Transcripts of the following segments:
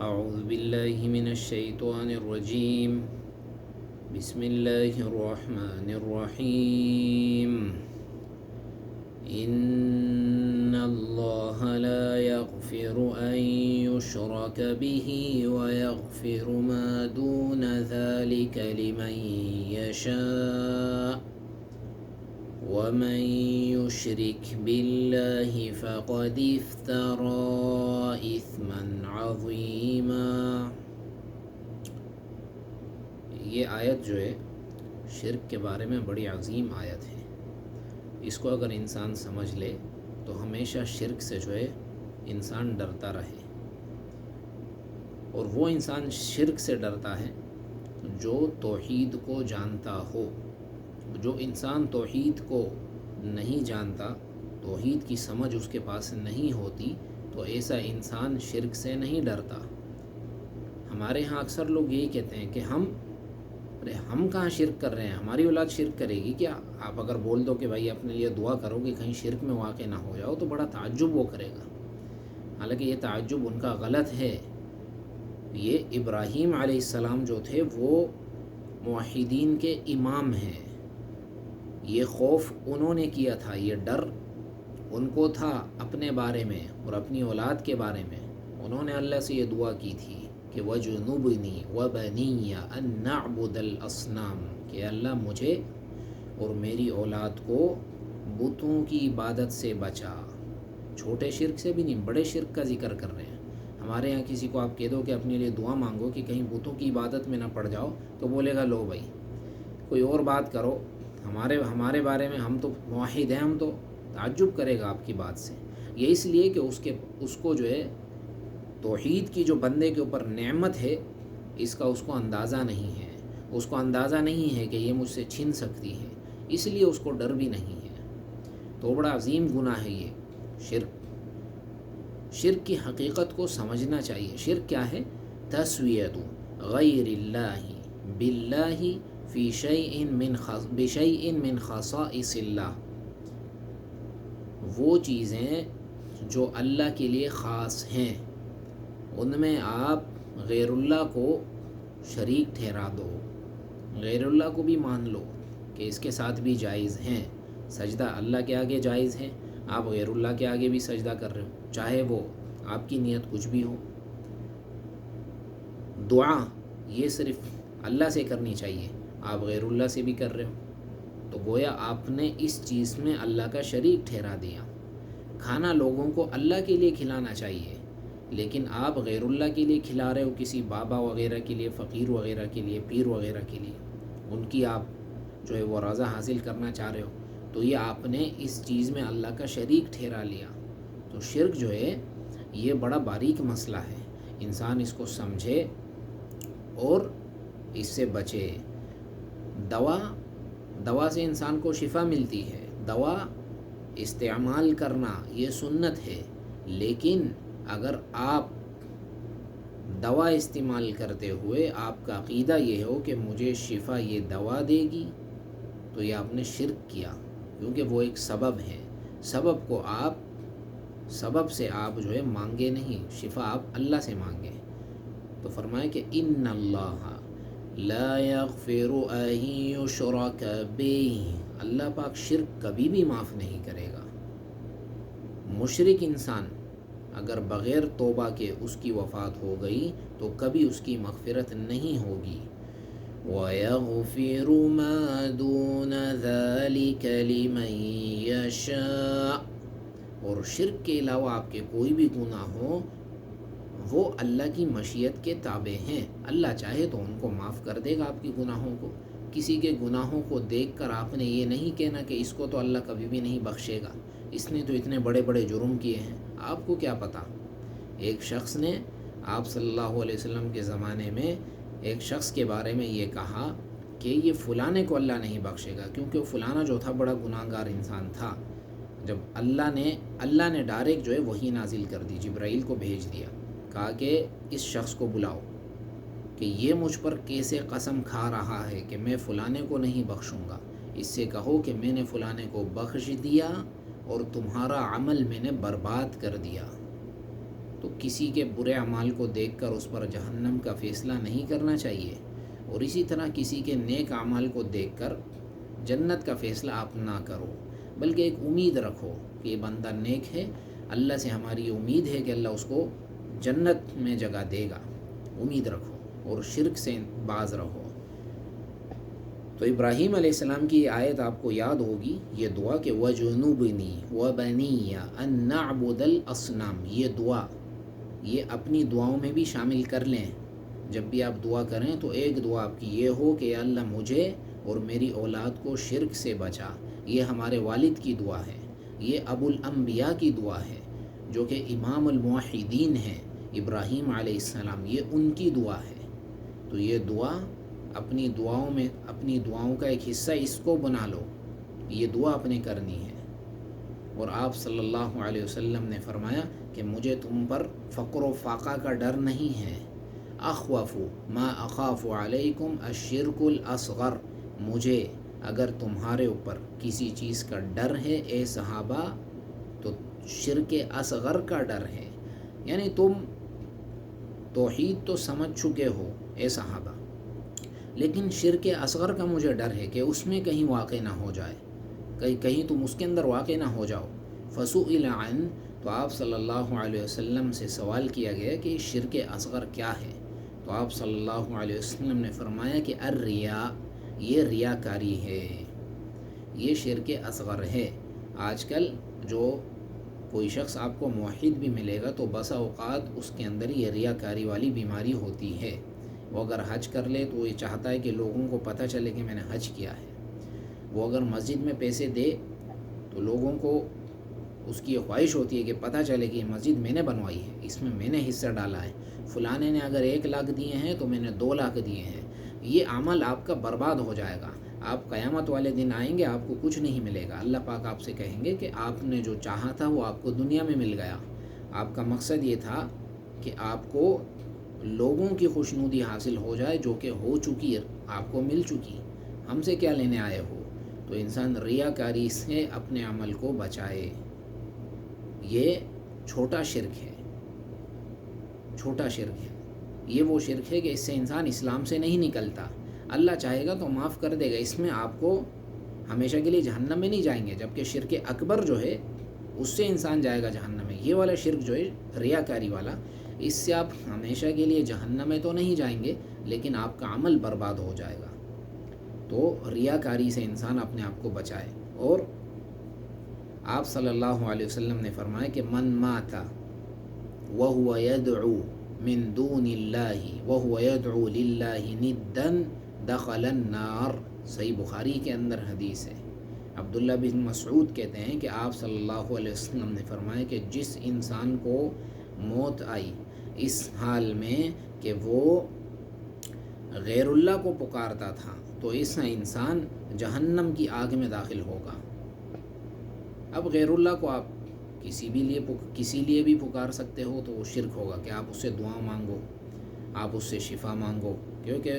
اعوذ باللہ من الشیطان الرجیم بسم اللہ الرحمن الرحیم ان اللہ لا یغفر ان یشرک به ویغفر ما دون ذلک لمن یشاء ومن يشرك بالله فقد افترى اثما عظيما۔ یہ آیت جو ہے شرک کے بارے میں بڑی عظیم آیت ہے۔ اس کو اگر انسان سمجھ لے تو ہمیشہ شرک سے جو ہے انسان ڈرتا رہے، اور وہ انسان شرک سے ڈرتا ہے جو توحید کو جانتا ہو۔ جو انسان توحید کو نہیں جانتا، توحید کی سمجھ اس کے پاس نہیں ہوتی، تو ایسا انسان شرک سے نہیں ڈرتا۔ ہمارے ہاں اکثر لوگ یہی کہتے ہیں کہ ہم کہاں شرک کر رہے ہیں، ہماری اولاد شرک کرے گی کیا؟ آپ اگر بول دو کہ بھائی اپنے لیے دعا کرو کہ کہیں شرک میں واقع نہ ہو جاؤ، تو بڑا تعجب وہ کرے گا۔ حالانکہ یہ تعجب ان کا غلط ہے۔ یہ ابراہیم علیہ السلام جو تھے وہ موحدین کے امام ہیں۔ یہ خوف انہوں نے کیا تھا، یہ ڈر ان کو تھا اپنے بارے میں اور اپنی اولاد کے بارے میں۔ انہوں نے اللہ سے یہ دعا کی تھی کہ وَجُنُوبْنِي وَبَنِيَّ أَن نَعْبُدَ الْأَصْنَامَ، کہ اللہ مجھے اور میری اولاد کو بتوں کی عبادت سے بچا۔ چھوٹے شرک سے بھی نہیں، بڑے شرک کا ذکر کر رہے ہیں۔ ہمارے یہاں کسی کو آپ کہہ دو کہ اپنے لیے دعا مانگو کہ کہیں بتوں کی عبادت میں نہ پڑ جاؤ، تو بولے گا لو بھائی کوئی اور بات کرو، ہمارے بارے میں ہم تو موحد ہیں، ہم تو تعجب کرے گا آپ کی بات سے۔ یہ اس لیے کہ اس کو جو ہے توحید کی جو بندے کے اوپر نعمت ہے، اس کا اس کو اندازہ نہیں ہے۔ اس کو اندازہ نہیں ہے کہ یہ مجھ سے چھن سکتی ہے، اس لیے اس کو ڈر بھی نہیں ہے۔ تو بڑا عظیم گناہ ہے یہ شرک۔ شرک کی حقیقت کو سمجھنا چاہیے۔ شرک کیا ہے؟ تسویت غیر اللہ باللہ فی بشیء من خصائص اللہ، وہ چیزیں جو اللہ کے لیے خاص ہیں ان میں آپ غیر اللہ کو شریک ٹھہرا دو، غیر اللہ کو بھی مان لو کہ اس کے ساتھ بھی جائز ہیں۔ سجدہ اللہ کے آگے جائز ہے، آپ غیر اللہ کے آگے بھی سجدہ کر رہے ہو، چاہے وہ آپ کی نیت کچھ بھی ہو۔ دعا یہ صرف اللہ سے کرنی چاہیے، آپ غیر اللہ سے بھی کر رہے ہو، تو گویا آپ نے اس چیز میں اللہ کا شریک ٹھہرا دیا۔ کھانا لوگوں کو اللہ کے لیے کھلانا چاہیے، لیکن آپ غیر اللہ کے لیے کھلا رہے ہو، کسی بابا وغیرہ کے لیے، فقیر وغیرہ کے لیے، پیر وغیرہ کے لیے، ان کی آپ جو ہے وہ رضا حاصل کرنا چاہ رہے ہو، تو یہ آپ نے اس چیز میں اللہ کا شریک ٹھہرا لیا۔ تو شرک جو ہے یہ بڑا باریک مسئلہ ہے، انسان اس کو سمجھے اور اس سے بچے۔ دوا سے انسان کو شفا ملتی ہے، دوا استعمال کرنا یہ سنت ہے، لیکن اگر آپ دوا استعمال کرتے ہوئے آپ کا عقیدہ یہ ہو کہ مجھے شفا یہ دوا دے گی، تو یہ آپ نے شرک کیا، کیونکہ وہ ایک سبب ہے۔ سبب سے آپ جو ہے مانگے نہیں، شفا آپ اللہ سے مانگے۔ تو فرمائے کہ ان اللہ لا یغفر ان یشرک بہ، اللہ پاک شرک کبھی بھی معاف نہیں کرے گا۔ مشرک انسان اگر بغیر توبہ کے اس کی وفات ہو گئی تو کبھی اس کی مغفرت نہیں ہوگی۔ وَيَغْفِرُ مَا دُونَ ذَلِكَ لِمَن يَشَاءُ، اور شرک کے علاوہ آپ کے کوئی بھی گناہ ہو وہ اللہ کی مشیت کے تابع ہیں۔ اللہ چاہے تو ان کو معاف کر دے گا آپ کے گناہوں کو۔ کسی کے گناہوں کو دیکھ کر آپ نے یہ نہیں کہنا کہ اس کو تو اللہ کبھی بھی نہیں بخشے گا، اس نے تو اتنے بڑے بڑے جرم کیے ہیں۔ آپ کو کیا پتہ؟ ایک شخص نے آپ صلی اللہ علیہ وسلم کے زمانے میں ایک شخص کے بارے میں یہ کہا کہ یہ فلانے کو اللہ نہیں بخشے گا، کیونکہ وہ فلانا جو تھا بڑا گناہ گار انسان تھا۔ جب اللہ نے ڈائریکٹ جو ہے وحی نازل کر دی، جبرائیل کو بھیج دیا، کہا کہ اس شخص کو بلاؤ کہ یہ مجھ پر کیسے قسم کھا رہا ہے کہ میں فلانے کو نہیں بخشوں گا، اس سے کہو کہ میں نے فلانے کو بخش دیا اور تمہارا عمل میں نے برباد کر دیا۔ تو کسی کے برے اعمال کو دیکھ کر اس پر جہنم کا فیصلہ نہیں کرنا چاہیے، اور اسی طرح کسی کے نیک اعمال کو دیکھ کر جنت کا فیصلہ آپ نہ کرو، بلکہ ایک امید رکھو کہ یہ بندہ نیک ہے، اللہ سے ہماری امید ہے کہ اللہ اس کو جنت میں جگہ دے گا، امید رکھو اور شرک سے باز رہو۔ تو ابراہیم علیہ السلام کی یہ آیت آپ کو یاد ہوگی، یہ دعا کہ وَجُنُوبْنِي وَبَنِيَّ أَن نَّعْبُدَ الْأَصْنَامَ، یہ دعا یہ اپنی دعاؤں میں بھی شامل کر لیں۔ جب بھی آپ دعا کریں تو ایک دعا آپ کی یہ ہو کہ اللہ مجھے اور میری اولاد کو شرک سے بچا۔ یہ ہمارے والد کی دعا ہے، یہ ابو الانبیاء کی دعا ہے، جو کہ امام الموحدین ہیں ابراہیم علیہ السلام، یہ ان کی دعا ہے۔ تو یہ دعا اپنی دعاؤں کا ایک حصہ اس کو بنا لو، یہ دعا اپنے کرنی ہے۔ اور آپ صلی اللہ علیہ وسلم نے فرمایا کہ مجھے تم پر فقر و فاقہ کا ڈر نہیں ہے، اخوف ما اخاف علیکم الشرک الاصغر، مجھے اگر تمہارے اوپر کسی چیز کا ڈر ہے اے صحابہ تو شرک اصغر کا ڈر ہے۔ یعنی تم توحید تو سمجھ چکے ہو اے صحابہ، لیکن شرک اصغر کا مجھے ڈر ہے کہ اس میں کہیں واقع نہ ہو جائے، کہیں تم اس کے اندر واقع نہ ہو جاؤ۔ فسئل عن، تو آپ صلی اللہ علیہ وسلم سے سوال کیا گیا کہ شرک اصغر کیا ہے، تو آپ صلی اللہ علیہ وسلم نے فرمایا کہ الریا، یہ ریاکاری ہے، یہ شرک اصغر ہے۔ آج کل جو کوئی شخص آپ کو موحد بھی ملے گا تو بسا اوقات اس کے اندر یہ ریاکاری والی بیماری ہوتی ہے۔ وہ اگر حج کر لے تو یہ چاہتا ہے کہ لوگوں کو پتہ چلے کہ میں نے حج کیا ہے۔ وہ اگر مسجد میں پیسے دے تو لوگوں کو اس کی خواہش ہوتی ہے کہ پتہ چلے کہ یہ مسجد میں نے بنوائی ہے، اس میں نے حصہ ڈالا ہے، فلانے نے اگر 1 لاکھ دیے ہیں تو میں نے 2 لاکھ دیے ہیں۔ یہ عمل آپ کا برباد ہو جائے گا، آپ قیامت والے دن آئیں گے آپ کو کچھ نہیں ملے گا۔ اللہ پاک آپ سے کہیں گے کہ آپ نے جو چاہا تھا وہ آپ کو دنیا میں مل گیا، آپ کا مقصد یہ تھا کہ آپ کو لوگوں کی خوشنودی حاصل ہو جائے جو کہ ہو چکی، آپ کو مل چکی، ہم سے کیا لینے آئے ہو۔ تو انسان ریاکاری سے اپنے عمل کو بچائے۔ یہ چھوٹا شرک ہے، چھوٹا شرک ہے، یہ وہ شرک ہے کہ اس سے انسان اسلام سے نہیں نکلتا۔ اللہ چاہے گا تو معاف کر دے گا، اس میں آپ کو ہمیشہ کے لیے جہنم میں نہیں جائیں گے، جبکہ شرک اکبر جو ہے اس سے انسان جائے گا جہنم میں۔ یہ والا شرک جو ہے ریاکاری والا، اس سے آپ ہمیشہ کے لیے جہنم میں تو نہیں جائیں گے، لیکن آپ کا عمل برباد ہو جائے گا۔ تو ریاکاری سے انسان اپنے آپ کو بچائے۔ اور آپ صلی اللہ علیہ وسلم نے فرمایا کہ من مات وهو يدعو من دون اللہ وهو يدعو للہ ندا دخل النار، صحیح بخاری کے اندر حدیث ہے۔ عبداللہ بن مسعود کہتے ہیں کہ آپ صلی اللہ علیہ وسلم نے فرمایا کہ جس انسان کو موت آئی اس حال میں کہ وہ غیر اللہ کو پکارتا تھا تو اس انسان جہنم کی آگ میں داخل ہوگا۔ اب غیر اللہ کو آپ کسی لیے بھی پکار سکتے ہو تو وہ شرک ہوگا کہ آپ اس سے دعا مانگو، آپ اس سے شفا مانگو، کیونکہ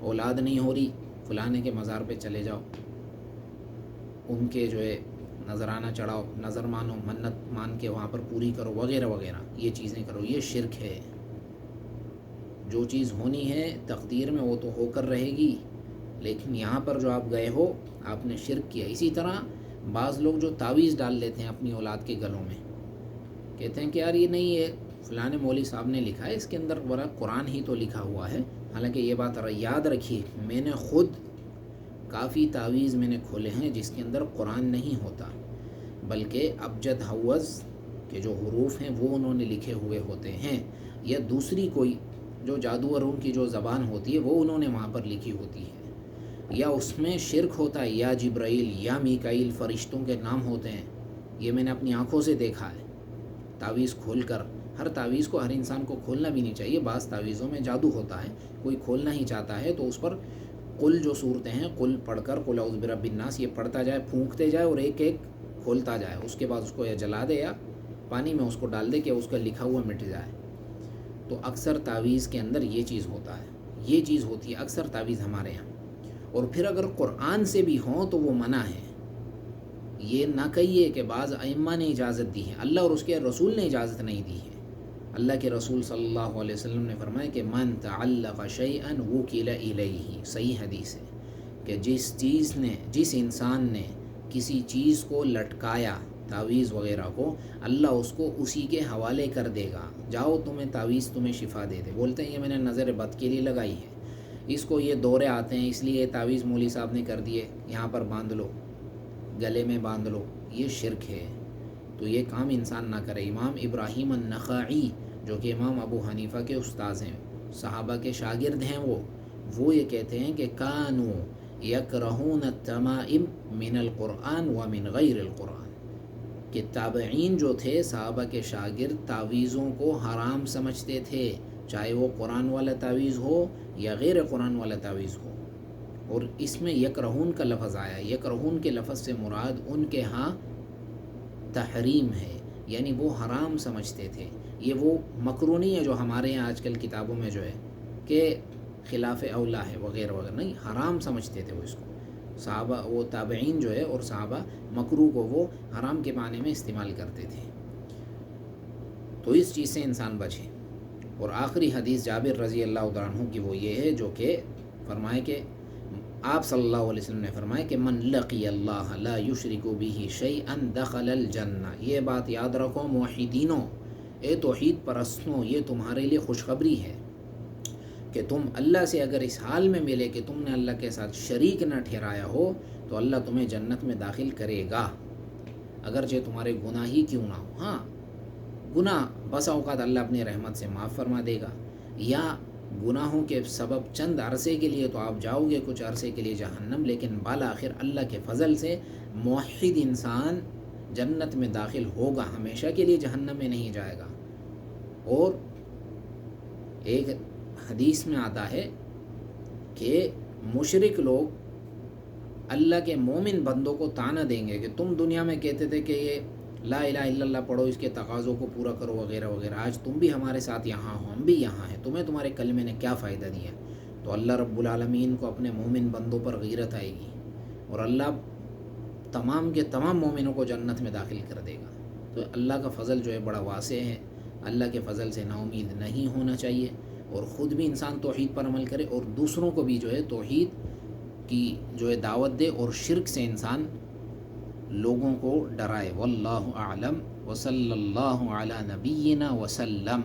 اولاد نہیں ہو رہی، فلانے کے مزار پہ چلے جاؤ، ان کے جو ہے نذرانہ چڑھاؤ، نظر مانو، منت مان کے وہاں پر پوری کرو وغیرہ وغیرہ، یہ چیزیں کرو، یہ شرک ہے۔ جو چیز ہونی ہے تقدیر میں وہ تو ہو کر رہے گی، لیکن یہاں پر جو آپ گئے ہو آپ نے شرک کیا۔ اسی طرح بعض لوگ جو تعویذ ڈال لیتے ہیں اپنی اولاد کے گلوں میں، کہتے ہیں کہ یار یہ نہیں ہے، فلانے مولوی صاحب نے لکھا ہے، اس کے اندر بڑا قرآن ہی تو لکھا ہوا ہے۔ حالانکہ یہ بات یاد رکھیے، میں نے خود کافی تعویذ میں نے کھولے ہیں جس کے اندر قرآن نہیں ہوتا، بلکہ ابجد حوض کے جو حروف ہیں وہ انہوں نے لکھے ہوئے ہوتے ہیں، یا دوسری کوئی جو جادوگروں کی جو زبان ہوتی ہے وہ انہوں نے وہاں پر لکھی ہوتی ہے، یا اس میں شرک ہوتا ہے، یا جبرائیل یا میکائیل فرشتوں کے نام ہوتے ہیں۔ یہ میں نے اپنی آنکھوں سے دیکھا ہے، تعویذ کھول کر۔ ہر تعویذ کو ہر انسان کو کھولنا بھی نہیں چاہیے، بعض تعویذوں میں جادو ہوتا ہے، کوئی کھولنا ہی چاہتا ہے تو اس پر قل جو صورتیں ہیں قل پڑھ کر قل اعوذ برب الناس یہ پڑھتا جائے، پھونکتے جائے اور ایک ایک کھولتا جائے، اس کے بعد اس کو یا جلا دے یا پانی میں اس کو ڈال دے کہ اس کا لکھا ہوا مٹ جائے۔ تو اکثر تعویذ کے اندر یہ چیز ہوتا ہے، یہ چیز ہوتی ہے اکثر تعویذ ہمارے یہاں۔ اور پھر اگر قرآن سے بھی ہوں تو وہ منع ہے۔ یہ نہ کہیے کہ بعض ائمہ نے اجازت دی ہے، اللہ اور اس کے رسول نے اجازت نہیں دی ہے۔ اللہ کے رسول صلی اللہ علیہ وسلم نے فرمایا کہ من تعلق شیئا وکل الیہ، صحیح حدیث ہے کہ جس انسان نے کسی چیز کو لٹکایا، تعویذ وغیرہ کو، اللہ اس کو اسی کے حوالے کر دے گا، جاؤ تمہیں تعویذ تمہیں شفا دے دے۔ بولتے ہیں یہ میں نے نظر بد کے لیے لگائی ہے، اس کو یہ دورے آتے ہیں اس لیے یہ تعویذ مولوی صاحب نے کر دیے، یہاں پر باندھ لو، گلے میں باندھ لو، یہ شرک ہے۔ تو یہ کام انسان نہ کرے۔ امام ابراہیم النخعی جو کہ امام ابو حنیفہ کے استاذ ہیں، صحابہ کے شاگرد ہیں، وہ یہ کہتے ہیں کہ کانو یکرہون التمائم من القرآن ومن غیر القرآن، کہ تابعین جو تھے صحابہ کے شاگرد تعویذوں کو حرام سمجھتے تھے، چاہے وہ قرآن والا تعویذ ہو یا غیر قرآن والا تعویذ ہو۔ اور اس میں یکرہون کا لفظ آیا، یکرہون کے لفظ سے مراد ان کے ہاں تحریم ہے، یعنی وہ حرام سمجھتے تھے۔ یہ وہ مکروہ نہیں ہے جو ہمارے یہاں آج کل کتابوں میں جو ہے کہ خلاف اولا ہے وغیرہ وغیرہ، نہیں، حرام سمجھتے تھے وہ اس کو۔ صحابہ، وہ تابعین جو ہے اور صحابہ مکروہ کو وہ حرام کے معنی میں استعمال کرتے تھے۔ تو اس چیز سے انسان بچے۔ اور آخری حدیث جابر رضی اللہ تعالیٰ عنہ کی وہ یہ ہے جو کہ فرمائے کہ آپ صلی اللہ علیہ وسلم نے فرمایا کہ من لقی اللہ لا یشرک بہ شیئا دخل الجنہ۔ یہ بات یاد رکھو موحدینوں، اے توحید پرستوں، یہ تمہارے لیے خوشخبری ہے کہ تم اللہ سے اگر اس حال میں ملے کہ تم نے اللہ کے ساتھ شریک نہ ٹھہرایا ہو تو اللہ تمہیں جنت میں داخل کرے گا، اگرچہ تمہارے گناہ ہی کیوں نہ ہو۔ ہاں، گناہ بسا اوقات اللہ اپنی رحمت سے معاف فرما دے گا، یا گناہوں کے سبب چند عرصے کے لیے تو آپ جاؤ گے کچھ عرصے کے لیے جہنم، لیکن بالآخر اللہ کے فضل سے موحد انسان جنت میں داخل ہوگا، ہمیشہ کے لیے جہنم میں نہیں جائے گا۔ اور ایک حدیث میں آتا ہے کہ مشرک لوگ اللہ کے مومن بندوں کو طعنہ دیں گے کہ تم دنیا میں کہتے تھے کہ یہ لا الہ الا اللہ پڑھو، اس کے تقاضوں کو پورا کرو وغیرہ وغیرہ، آج تم بھی ہمارے ساتھ یہاں ہو، ہم بھی یہاں ہیں، تمہیں تمہارے کلمے نے کیا فائدہ دیا؟ تو اللہ رب العالمین کو اپنے مومن بندوں پر غیرت آئے گی اور اللہ تمام کے تمام مومنوں کو جنت میں داخل کر دے گا۔ تو اللہ کا فضل جو ہے بڑا واسع ہے، اللہ کے فضل سے نا امید نہیں ہونا چاہیے، اور خود بھی انسان توحید پر عمل کرے اور دوسروں کو بھی جو ہے توحید کی جو ہے دعوت دے، اور شرک سے انسان لوگوں کو ڈرائے۔ واللہ اعلم وصلی اللہ علی نبینا وسلم۔